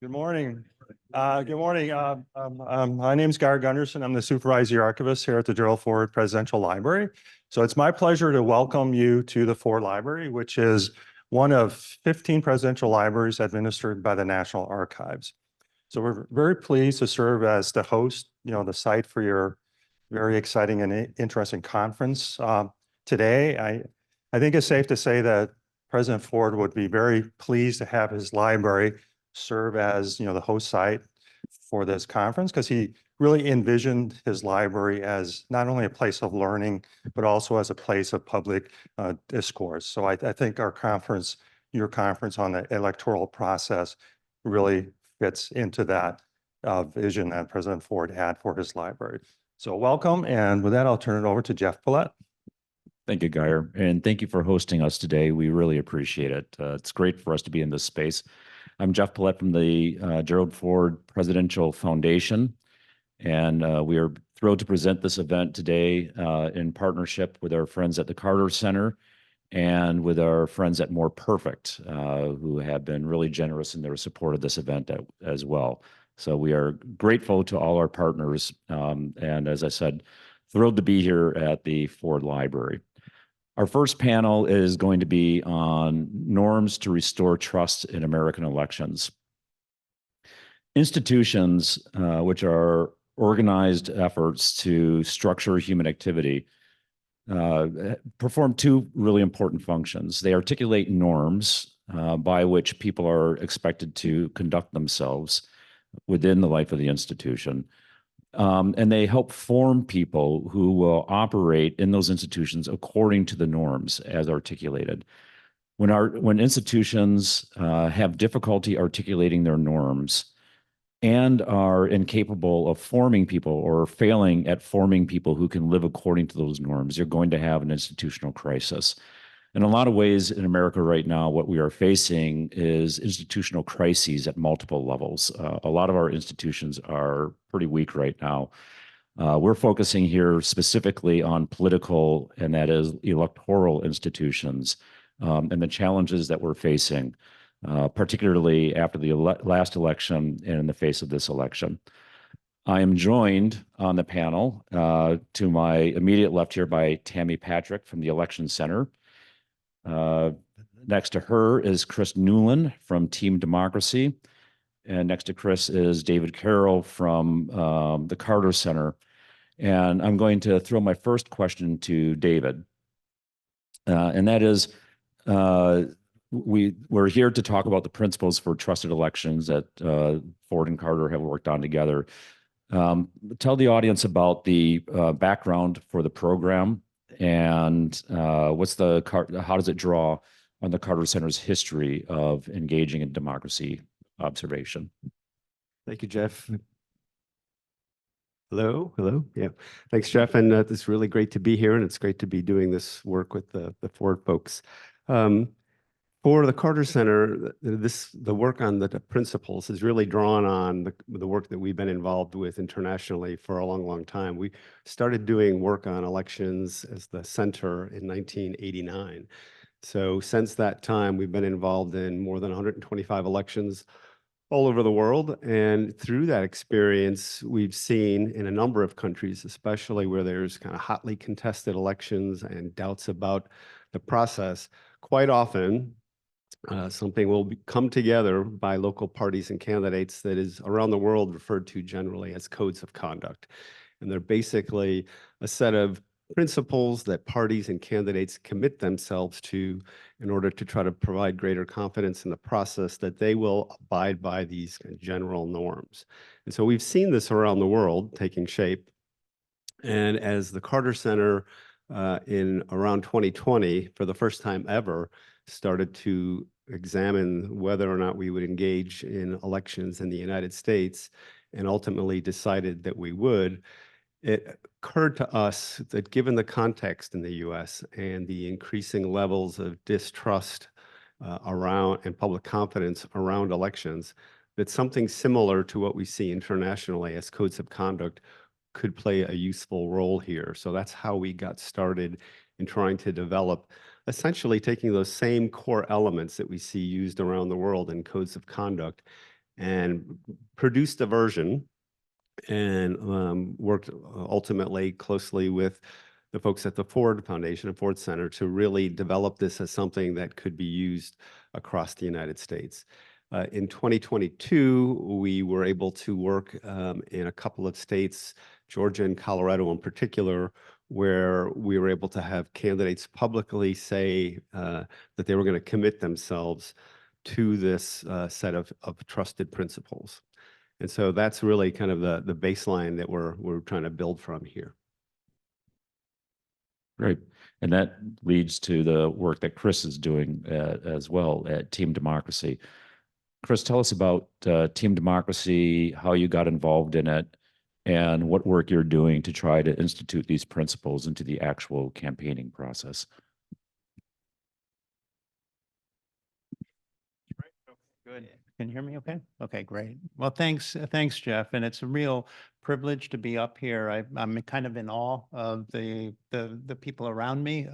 Good morning. Good morning. My name is Gerald Gunderson. I'm the supervisory archivist here at the Gerald Ford Presidential Library. So it's my pleasure to welcome you to the Ford Library, which is one of 15 presidential libraries administered by the National Archives. So we're very pleased to serve as the host, the site for your very exciting and interesting conference today. I think it's safe to say that President Ford would be very pleased to have his library serve as the host site for this conference, because he really envisioned his library as not only a place of learning but also as a place of public discourse. So I think your conference on the electoral process really fits into that vision that President Ford had for his library. So welcome, and with that I'll turn it over to Jeff Paulette. Thank you, Geyer, and thank you for hosting us today. We really appreciate it. It's great for us to be in this space. I'm Jeff Paulette from the Gerald Ford Presidential Foundation, and we are thrilled to present this event today in partnership with our friends at the Carter Center and with our friends at More Perfect, who have been really generous in their support of this event as well. So we are grateful to all our partners, and as I said, thrilled to be here at the Ford Library. Our first panel is going to be on norms to restore trust in American elections. Institutions, which are organized efforts to structure human activity, perform two really important functions. They articulate norms by which people are expected to conduct themselves within the life of the institution. And they help form people who will operate in those institutions according to the norms as articulated. When institutions have difficulty articulating their norms and are incapable of forming people or failing at forming people who can live according to those norms, you're going to have an institutional crisis. In a lot of ways in America right now, what we are facing is institutional crises at multiple levels. A lot of our institutions are pretty weak right now. We're focusing here specifically on political, and that is electoral institutions, and the challenges that we're facing, particularly after the last election and in the face of this election. I am joined on the panel to my immediate left here by Tammy Patrick from the Election Center. Next to her is Chris Newland from Team Democracy. And next to Chris is David Carroll from the Carter Center. And I'm going to throw my first question to David. And that is, we're here to talk about the principles for trusted elections that Ford and Carter have worked on together. Tell the audience about the background for the program, and how does it draw on the Carter Center's history of engaging in democracy observation? Thank you, Jeff. Hello. Yeah, thanks, Jeff. And it's really great to be here, and it's great to be doing this work with the Ford folks. For the Carter Center, the work on the principles is really drawn on the work that we've been involved with internationally for a long, long time. We started doing work on elections as the center in 1989. So since that time, we've been involved in more than 125 elections all over the world. And through that experience, we've seen in a number of countries, especially where there's kind of hotly contested elections and doubts about the process, quite often, something will come together by local parties and candidates that is around the world referred to generally as codes of conduct. And they're basically a set of principles that parties and candidates commit themselves to in order to try to provide greater confidence in the process that they will abide by these general norms. And so we've seen this around the world taking shape. And as the Carter Center in around 2020, for the first time ever, started to examine whether or not we would engage in elections in the United States, and ultimately decided that we would, it occurred to us that given the context in the US and the increasing levels of distrust around and public confidence around elections, that something similar to what we see internationally as codes of conduct could play a useful role here. So that's how we got started in trying to develop, essentially taking those same core elements that we see used around the world in codes of conduct and produced a version and worked ultimately closely with the folks at the Ford Foundation and Ford Center to really develop this as something that could be used across the United States. In 2022, we were able to work in a couple of states, Georgia and Colorado in particular, where we were able to have candidates publicly say that they were going to commit themselves to this set of trusted principles. And so that's really kind of the baseline that we're trying to build from here. Great. And that leads to the work that Chris is doing as well at Team Democracy. Chris, tell us about Team Democracy, how you got involved in it, and what work you're doing to try to institute these principles into the actual campaigning process. Good. Can you hear me okay? Okay, great. Well, thanks, Jeff. And it's a real privilege to be up here. I'm kind of in awe of the people around me.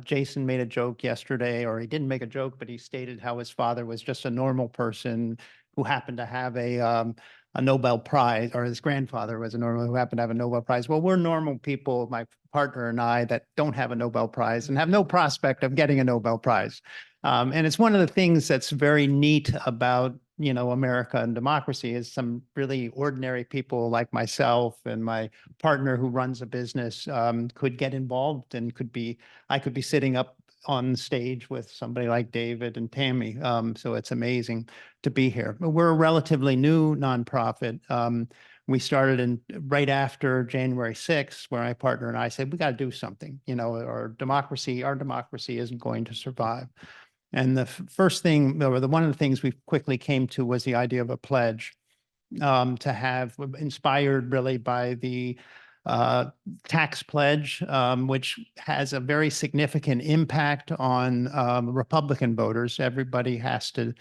Jason made a joke yesterday, or he didn't make a joke, but he stated how his father was just a normal person who happened to have a Nobel Prize, or his grandfather was a normal who happened to have a Nobel Prize. Well, we're normal people, my partner and I, that don't have a Nobel Prize and have no prospect of getting a Nobel Prize. And it's one of the things that's very neat about, you know, America and democracy is some really ordinary people like myself and my partner who runs a business could get involved and I could be sitting up on stage with somebody like David and Tammy. So it's amazing to be here. But we're a relatively new nonprofit. We started right after January 6th, where my partner and I said, we got to do something, you know, our democracy isn't going to survive. And the first thing, or one of the things we quickly came to was the idea of a pledge to have, inspired really by the tax pledge, which has a very significant impact on Republican voters. Everybody has to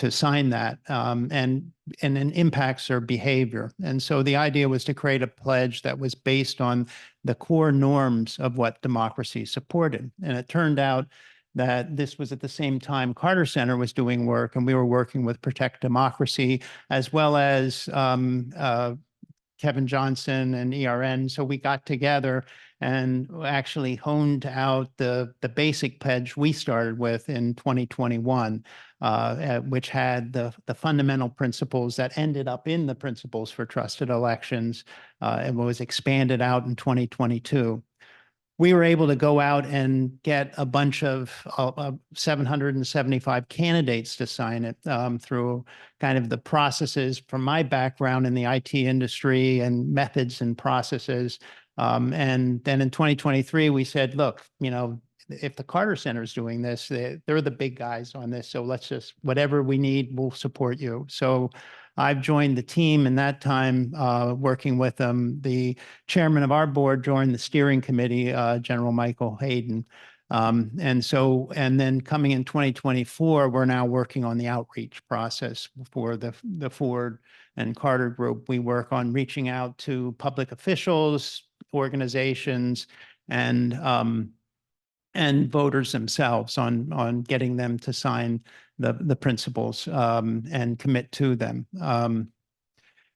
sign that, and then impacts their behavior. And so the idea was to create a pledge that was based on the core norms of what democracy supported. And it turned out that this was at the same time Carter Center was doing work, and we were working with Protect Democracy, as well as Kevin Johnson and ERN. So we got together and actually honed out the basic pledge we started with in 2021, which had the fundamental principles that ended up in the principles for trusted elections, and was expanded out in 2022. We were able to go out and get a bunch of 775 candidates to sign it through kind of the processes from my background in the IT industry and methods and processes. And then in 2023, we said, look, you know, if the Carter Center is doing this, they're the big guys on this. So let's just, whatever we need, we'll support you. So I've joined the team in that time, working with them. The chairman of our board joined the steering committee, General Michael Hayden. And then coming in 2024, we're now working on the outreach process for the Ford and Carter group. We work on reaching out to public officials, organizations, and voters themselves on getting them to sign the principles and commit to them.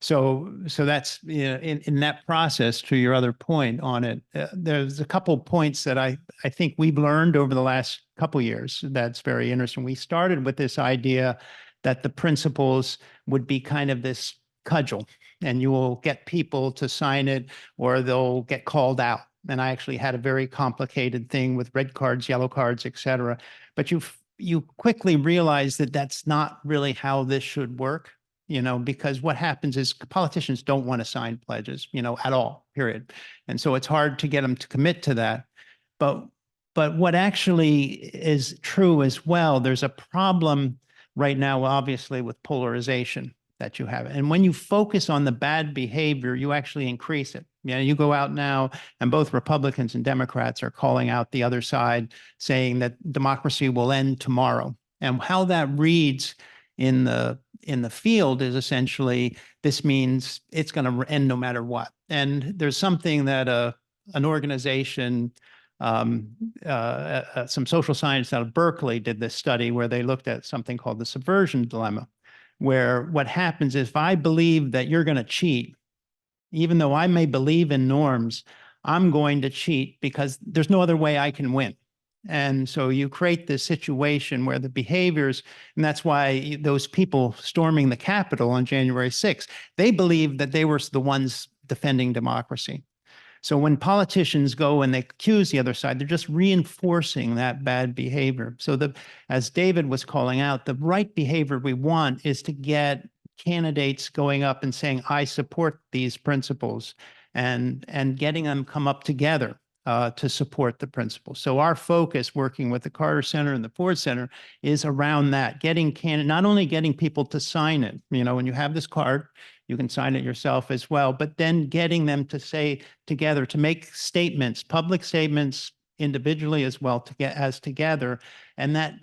So that's, you know, in that process, to your other point on it, there's a couple points that I think we've learned over the last couple years that's very interesting. We started with this idea that the principles would be kind of this cudgel, and you will get people to sign it or they'll get called out. And I actually had a very complicated thing with red cards, yellow cards, et cetera. But you quickly realize that that's not really how this should work, you know, because what happens is politicians don't want to sign pledges, you know, at all, period. And so it's hard to get them to commit to that. But what actually is true as well, there's a problem right now, obviously, with polarization that you have. And when you focus on the bad behavior, you actually increase it. You know, you go out now and both Republicans and Democrats are calling out the other side, saying that democracy will end tomorrow. And how that reads in the field is essentially, this means it's going to end no matter what. And there's something that an organization, some social science out of Berkeley did this study where they looked at something called the subversion dilemma, where what happens is if I believe that you're going to cheat, even though I may believe in norms, I'm going to cheat because there's no other way I can win. And so you create this situation where the behaviors, and that's why those people storming the Capitol on January 6th, they believed that they were the ones defending democracy. So when politicians go and they accuse the other side, they're just reinforcing that bad behavior. So as David was calling out, the right behavior we want is to get candidates going up and saying, I support these principles, and getting them come up together to support the principles. So our focus working with the Carter Center and the Ford Center is around that, not only getting people to sign it, when you have this card, you can sign it yourself as well, but then getting them to say together, to make statements, public statements individually as well as together. And that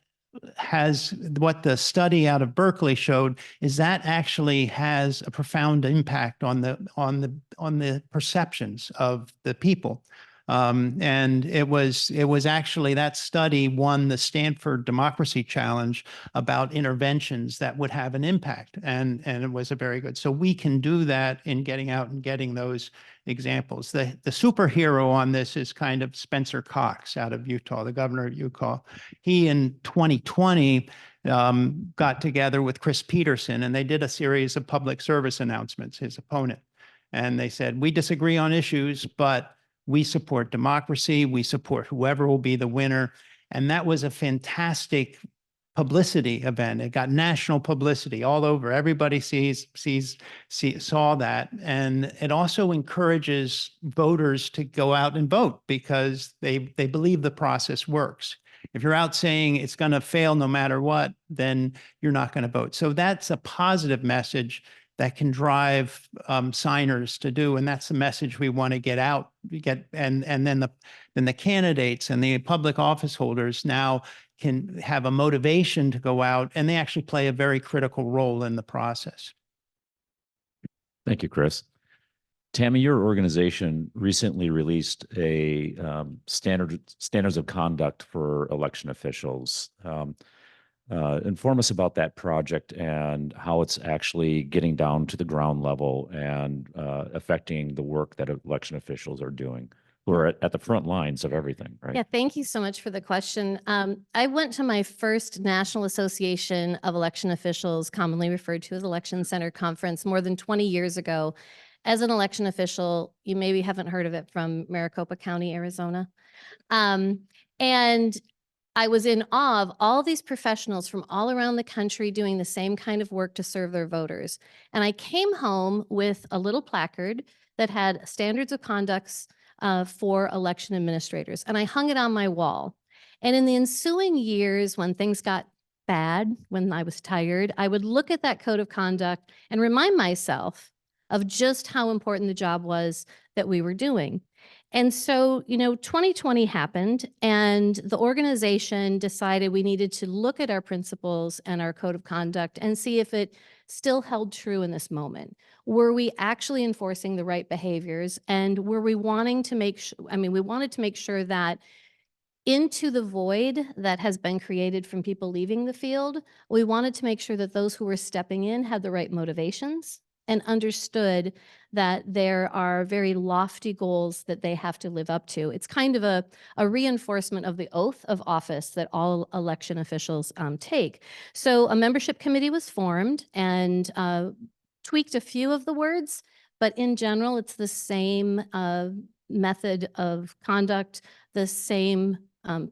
has what the study out of Berkeley showed is that actually has a profound impact on the perceptions of the people. And it was actually that study won the Stanford Democracy Challenge about interventions that would have an impact. And it was a very good. So we can do that in getting out and getting those examples. The superhero on this is kind of Spencer Cox out of Utah, the governor of Utah. He in 2020 got together with Chris Peterson and they did a series of public service announcements, his opponent. And they said, we disagree on issues, but we support democracy. We support whoever will be the winner. And that was a fantastic publicity event. It got national publicity all over. Everybody saw that. And it also encourages voters to go out and vote because they believe the process works. If you're out saying it's going to fail no matter what, then you're not going to vote. So that's a positive message that can drive signers to do, and that's the message we want to get out. And then the candidates and the public office holders now can have a motivation to go out, and they actually play a very critical role in the process. Thank you, Chris. Tammy, your organization recently released a standards of conduct for election officials. Inform us about that project and how it's actually getting down to the ground level and affecting the work that election officials are doing, who are at the front lines of everything, right? Yeah, thank you so much for the question. I went to my first National Association of Election Officials, commonly referred to as Election Center Conference, more than 20 years ago. As an election official, you maybe haven't heard of it from Maricopa County, Arizona. And I was in awe of all these professionals from all around the country doing the same kind of work to serve their voters. And I came home with a little placard that had standards of conducts for election administrators. And I hung it on my wall. And in the ensuing years, when things got bad, when I was tired, I would look at that code of conduct and remind myself of just how important the job was that we were doing. And so, 2020 happened and the organization decided we needed to look at our principles and our code of conduct and see if it still held true in this moment. Were we actually enforcing the right behaviors? And were we wanting to we wanted to make sure that into the void that has been created from people leaving the field, we wanted to make sure that those who were stepping in had the right motivations and understood that there are very lofty goals that they have to live up to. It's kind of a reinforcement of the oath of office that all election officials take. So a membership committee was formed and tweaked a few of the words, but in general, it's the same method of conduct, the same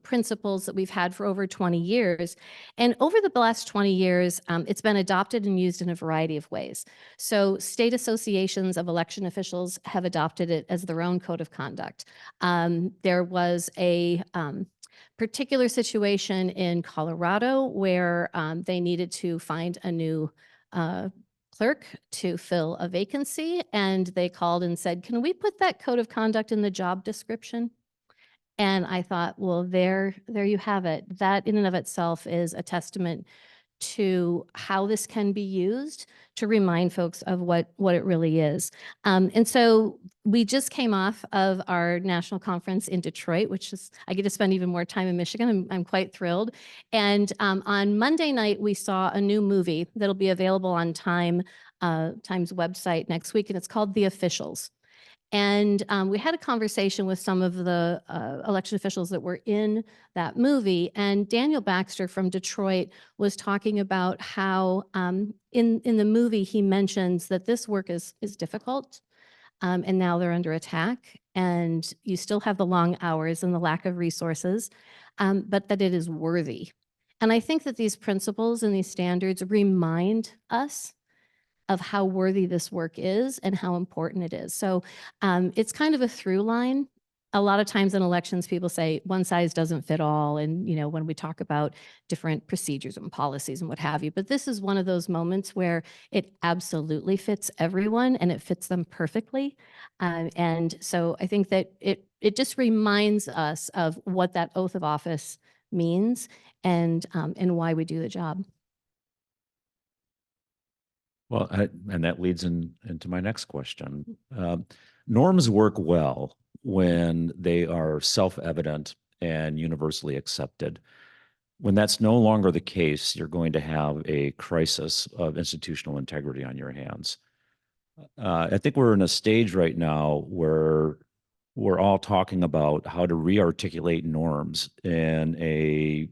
principles that we've had for over 20 years. And over the last 20 years, it's been adopted and used in a variety of ways. So state associations of election officials have adopted it as their own code of conduct. There was a particular situation in Colorado where they needed to find a new clerk to fill a vacancy. And they called and said, can we put that code of conduct in the job description? And I thought, well, there you have it. That in and of itself is a testament to how this can be used to remind folks of what it really is. And so we just came off of our national conference in Detroit, which is, I get to spend even more time in Michigan. I'm quite thrilled. And on Monday night, we saw a new movie that'll be available on Time's website next week, and it's called The Officials. And we had a conversation with some of the election officials that were in that movie. And Daniel Baxter from Detroit was talking about how in the movie, he mentions that this work is difficult. And now they're under attack. And you still have the long hours and the lack of resources, but that it is worthy. And I think that these principles and these standards remind us of how worthy this work is and how important it is. So it's kind of a through line. A lot of times in elections, people say one size doesn't fit all. And, you know, when we talk about different procedures and policies and what have you, but this is one of those moments where it absolutely fits everyone and it fits them perfectly. And so I think that it just reminds us of what that oath of office means and why we do the job. Well, and that leads into my next question. Norms work well when they are self-evident and universally accepted. When that's no longer the case, you're going to have a crisis of institutional integrity on your hands. I think we're in a stage right now where we're all talking about how to re-articulate norms in a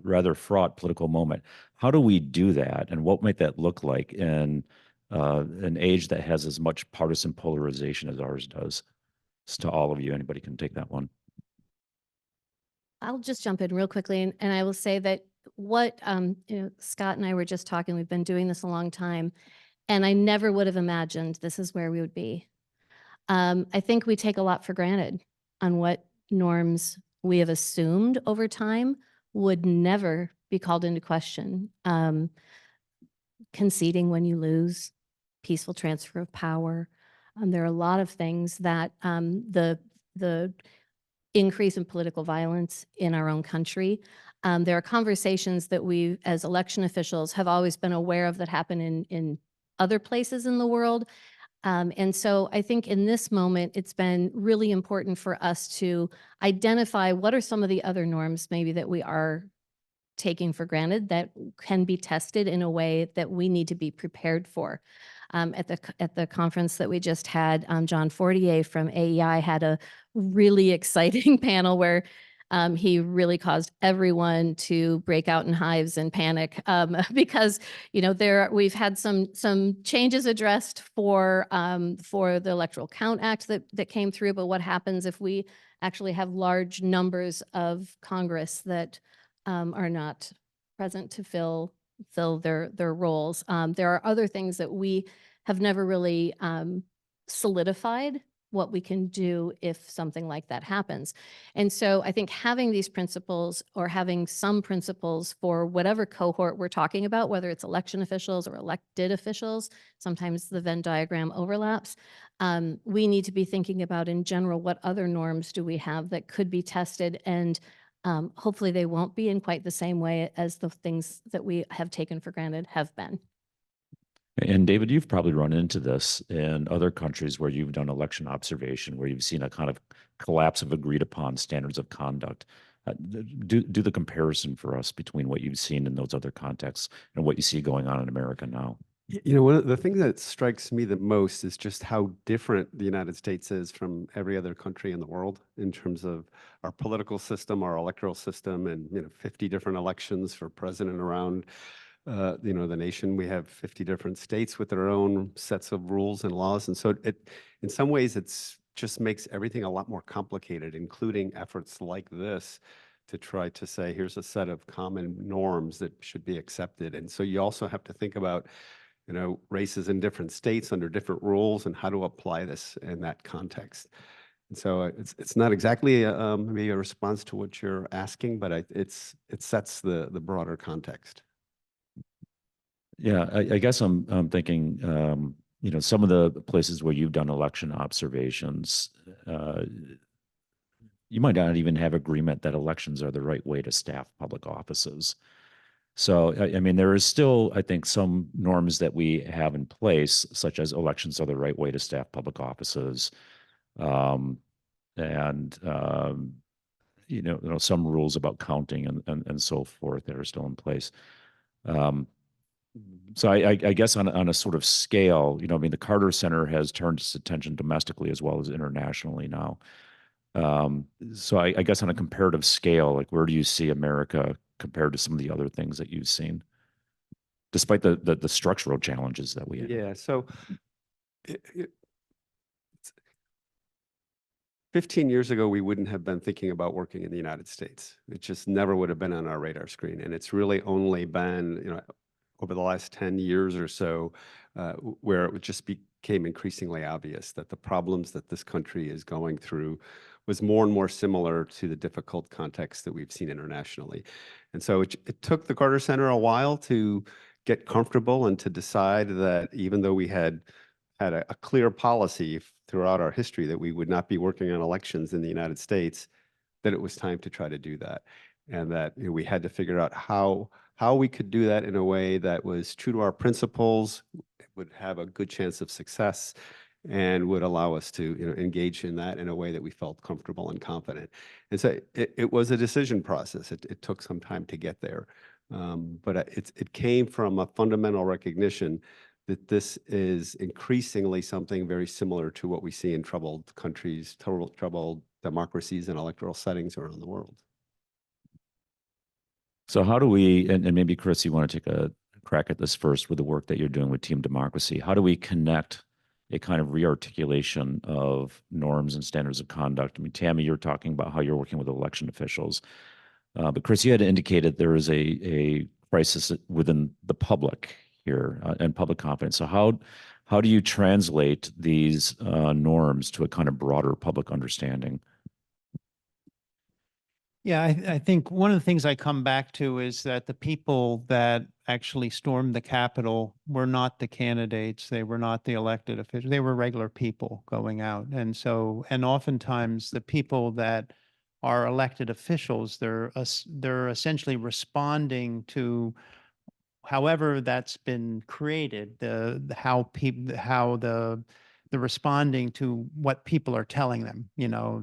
rather fraught political moment. How do we do that, and what might that look like in an age that has as much partisan polarization as ours does? It's to all of you. Anybody can take that one. I'll just jump in real quickly, and I will say that what Scott and I were just talking. We've been doing this a long time, and I never would have imagined this is where we would be. I think we take a lot for granted on what norms we have assumed over time would never be called into question. Conceding when you lose, peaceful transfer of power. There are a lot of things that the increase in political violence in our own country. There are conversations that we, as election officials, have always been aware of that happen in other places in the world. And so I think in this moment, it's been really important for us to identify what are some of the other norms maybe that we are taking for granted that can be tested in a way that we need to be prepared for. At the conference that we just had, John Fortier from AEI had a really exciting panel where he really caused everyone to break out in hives and panic because we've had some changes addressed for the Electoral Count Act that came through. But what happens if we actually have large numbers of Congress that are not present to fill their roles? There are other things that we have never really solidified what we can do if something like that happens. And so I think having these principles or having some principles for whatever cohort we're talking about, whether it's election officials or elected officials, sometimes the Venn diagram overlaps, we need to be thinking about in general, what other norms do we have that could be tested, and hopefully they won't be in quite the same way as the things that we have taken for granted have been. And David, you've probably run into this in other countries where you've done election observation, where you've seen a kind of collapse of agreed upon standards of conduct. Do the comparison for us between what you've seen in those other contexts and what you see going on in America now. You know, one of the things that strikes me the most is just how different the United States is from every other country in the world in terms of our political system, our electoral system, and 50 different elections for president around the nation. We have 50 different states with their own sets of rules and laws. And so in some ways, it's just makes everything a lot more complicated, including efforts like this to try to say, here's a set of common norms that should be accepted. And so you also have to think about, races in different states under different rules and how to apply this in that context. And so it's not exactly maybe a response to what you're asking, but it sets the broader context. Yeah, I guess I'm thinking, some of the places where you've done election observations, you might not even have agreement that elections are the right way to staff public offices. So, I mean, there is still, I think, some norms that we have in place, such as elections are the right way to staff public offices. Um, and, some rules about counting and so forth that are still in place. So I guess on a sort of scale, I mean, the Carter Center has turned its attention domestically as well as internationally now. So I guess on a comparative scale, like where do you see America compared to some of the other things that you've seen, despite the structural challenges that we have? Yeah, so it, 15 years ago, we wouldn't have been thinking about working in the United States. It just never would have been on our radar screen. And it's really only been, over the last 10 years or so, where it just became increasingly obvious that the problems that this country is going through was more and more similar to the difficult context that we've seen internationally. And so it took the Carter Center a while to get comfortable and to decide that even though we had a clear policy throughout our history that we would not be working on elections in the United States, that it was time to try to do that. And that we had to figure out how we could do that in a way that was true to our principles, would have a good chance of success, and would allow us to engage in that in a way that we felt comfortable and confident. And so it was a decision process. It took some time to get there. But it came from a fundamental recognition that this is increasingly something very similar to what we see in troubled countries, troubled democracies and electoral settings around the world. So how do we, and maybe Chris, you want to take a crack at this first with the work that you're doing with Team Democracy. How do we connect a kind of rearticulation of norms and standards of conduct? I mean, Tammy, you're talking about how you're working with election officials. But Chris, you had indicated there is a crisis within the public here and public confidence. So how do you translate these norms to a kind of broader public understanding? Yeah, I think one of the things I come back to is that the people that actually stormed the Capitol were not the candidates. They were not the elected officials. They were regular people going out. And oftentimes the people that are elected officials, they're essentially responding to however that's been created, how the responding to what people are telling them,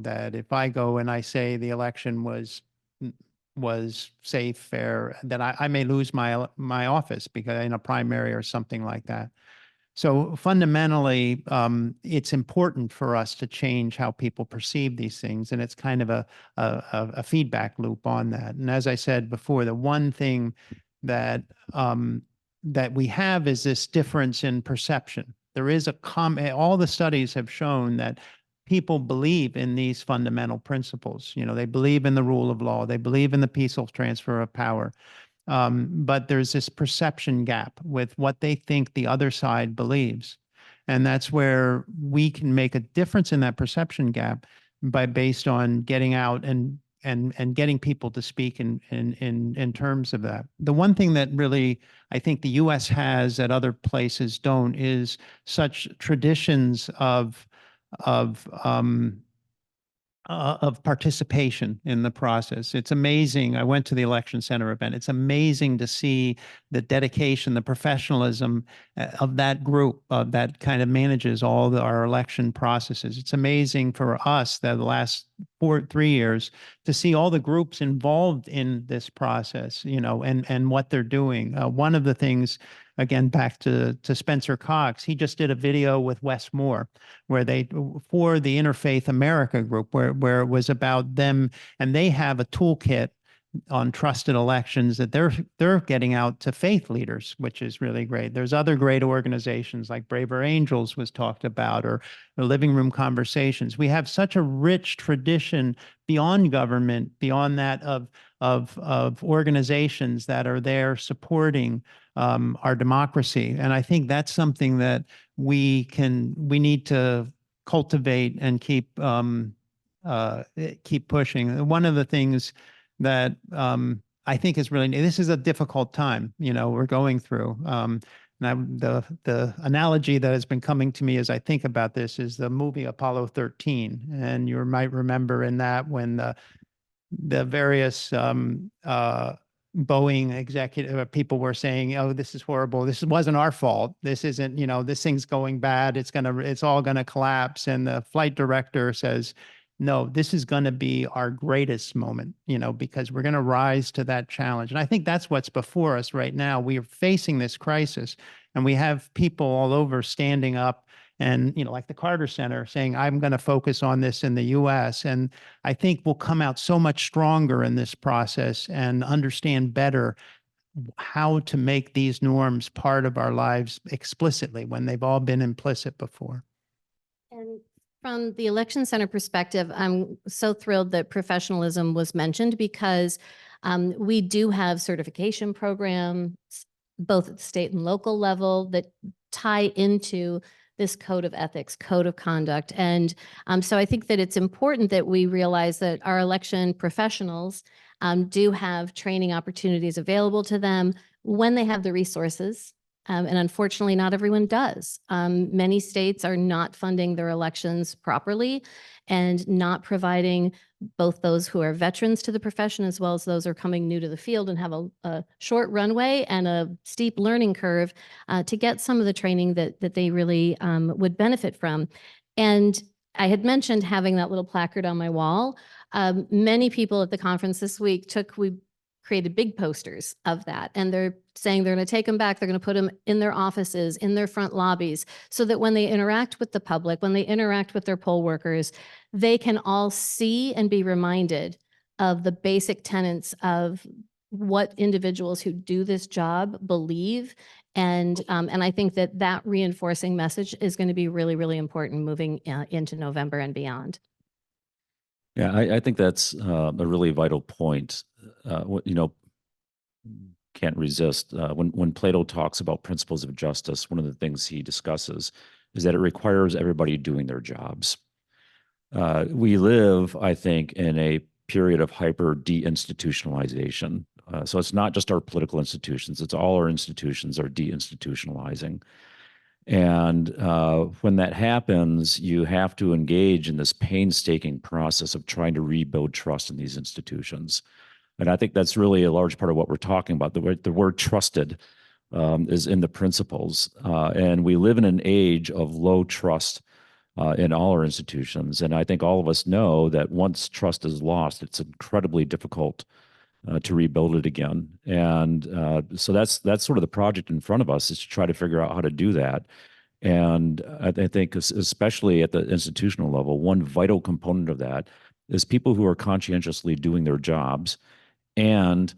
that if I go and I say the election was safe, fair, then I may lose my office because in a primary or something like that. So fundamentally, it's important for us to change how people perceive these things, and it's kind of a feedback loop on that. And as I said before, the one thing that that we have is this difference in perception. There is all the studies have shown that people believe in these fundamental principles. They believe in the rule of law. They believe in the peaceful transfer of power. But there's this perception gap with what they think the other side believes. And that's where we can make a difference in that perception gap based on getting out and getting people to speak in terms of that. The one thing that really I think the U.S. has that other places don't is such traditions of participation in the process. It's amazing. I went to the election center event. It's amazing to see the dedication, the professionalism of that group that kind of manages all our election processes. It's amazing for us that the last 3 years to see all the groups involved in this process, and what they're doing. One of the things, again, back to Spencer Cox, he just did a video with Wes Moore where for the Interfaith America group, where it was about them, and they have a toolkit on trusted elections that they're getting out to faith leaders, which is really great. There's other great organizations like Braver Angels was talked about, or the Living Room Conversations. We have such a rich tradition beyond government, beyond that of organizations that are there supporting our democracy. And I think that's something that we need to cultivate and keep pushing. One of the things that I think is really, this is a difficult time, we're going through. And the analogy that has been coming to me as I think about this is the movie Apollo 13. And you might remember in that when the various Boeing executive people were saying, "Oh, this is horrible. This wasn't our fault. This isn't, this thing's going bad. It's all gonna collapse." And the flight director says, "No, this is going to be our greatest moment, because we're going to rise to that challenge." And I think that's what's before us right now. We are facing this crisis, and we have people all over standing up and, like the Carter Center saying, "I'm going to focus on this in the US." And I think we'll come out so much stronger in this process and understand better how to make these norms part of our lives explicitly when they've all been implicit before. And from the Election Center perspective, I'm so thrilled that professionalism was mentioned because we do have certification programs, both at the state and local level, that tie into this code of ethics, code of conduct. And so I think that it's important that we realize that our election professionals do have training opportunities available to them when they have the resources. And unfortunately, not everyone does. Many states are not funding their elections properly and not providing both those who are veterans to the profession as well as those who are coming new to the field and have a short runway and a steep learning curve to get some of the training that they really would benefit from. And I had mentioned having that little placard on my wall. Many people at the conference this week we created big posters of that. And they're saying they're going to take them back. They're going to put them in their offices, in their front lobbies, so that when they interact with the public, when they interact with their poll workers, they can all see and be reminded of the basic tenets of what individuals who do this job believe. And I think that reinforcing message is going to be really, really important moving into November and beyond. Yeah, I think that's a really vital point. Can't resist. When Plato talks about principles of justice, one of the things he discusses is that it requires everybody doing their jobs. We live, I think, in a period of hyper deinstitutionalization. So it's not just our political institutions, it's all our institutions are deinstitutionalizing. And when that happens, you have to engage in this painstaking process of trying to rebuild trust in these institutions. And I think that's really a large part of what we're talking about. The word trusted is in the principles. And we live in an age of low trust in all our institutions. And I think all of us know that once trust is lost, it's incredibly difficult to rebuild it again. And so that's sort of the project in front of us, is to try to figure out how to do that. And I think especially at the institutional level, one vital component of that is people who are conscientiously doing their jobs and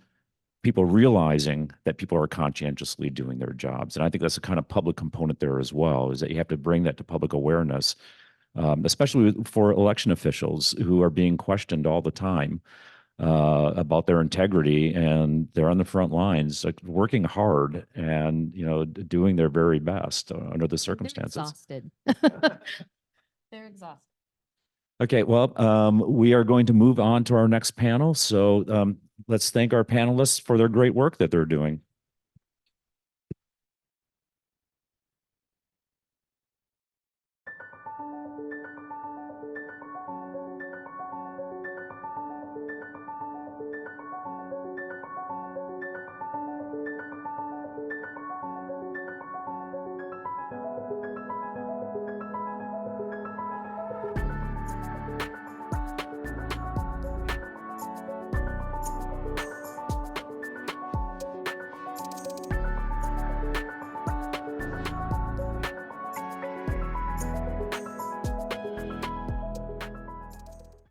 people realizing that people are conscientiously doing their jobs. And I think that's a kind of public component there as well, is that you have to bring that to public awareness, especially for election officials who are being questioned all the time about their integrity, and they're on the front lines, like working hard and doing their very best under the circumstances. They're exhausted. They're exhausted. Okay, well, we are going to move on to our next panel. So let's thank our panelists for their great work that they're doing.